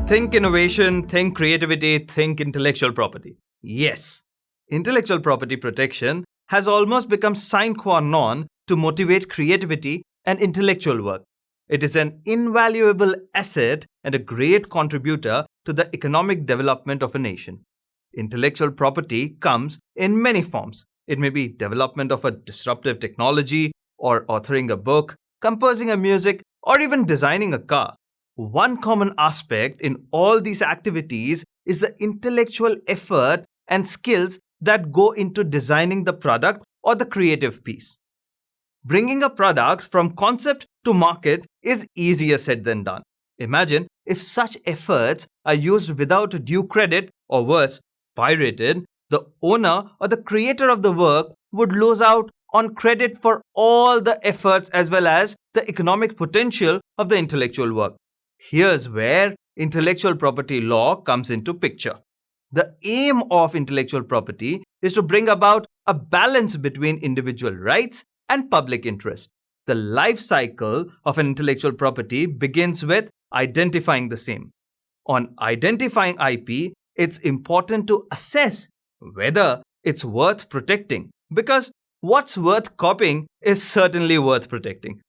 Think innovation, think creativity, think intellectual property. Yes, intellectual property protection has almost become sine qua non to motivate creativity and intellectual work. It is an invaluable asset and a great contributor to the economic development of a nation. Intellectual property comes in many forms. It may be development of a disruptive technology, or authoring a book, composing a music, or even designing a car. One common aspect in all these activities is the intellectual effort and skills that go into designing the product or the creative piece. Bringing a product from concept to market is easier said than done. Imagine if such efforts are used without due credit, or worse, pirated, the owner or the creator of the work would lose out on credit for all the efforts as well as the economic potential of the intellectual work. Here's where intellectual property law comes into picture. The aim of intellectual property is to bring about a balance between individual rights and public interest. The life cycle of an intellectual property begins with identifying the same. On identifying IP, it's important to assess whether it's worth protecting, because what's worth copying is certainly worth protecting.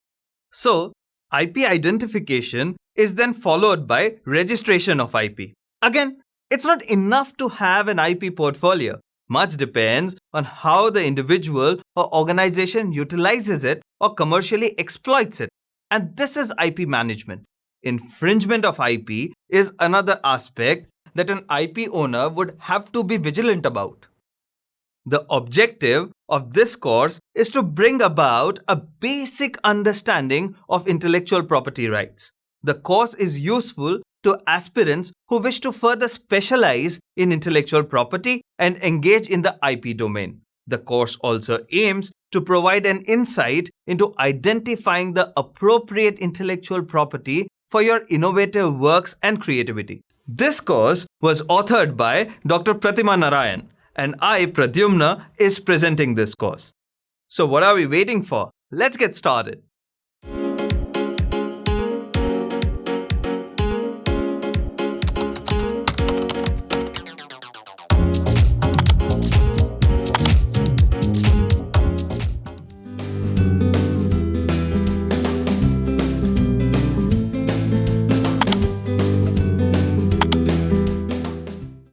So, IP identification is then followed by registration of IP. Again, it's not enough to have an IP portfolio. Much depends on how the individual or organization utilizes it or commercially exploits it. And this is IP management. Infringement of IP is another aspect that an IP owner would have to be vigilant about. The objective of this course is to bring about a basic understanding of intellectual property rights. The course is useful to aspirants who wish to further specialize in intellectual property and engage in the IP domain. The course also aims to provide an insight into identifying the appropriate intellectual property for your innovative works and creativity. This course was authored by Dr. Pratima Narayan, and I, Pradyumna, is presenting this course. So what are we waiting for? Let's get started.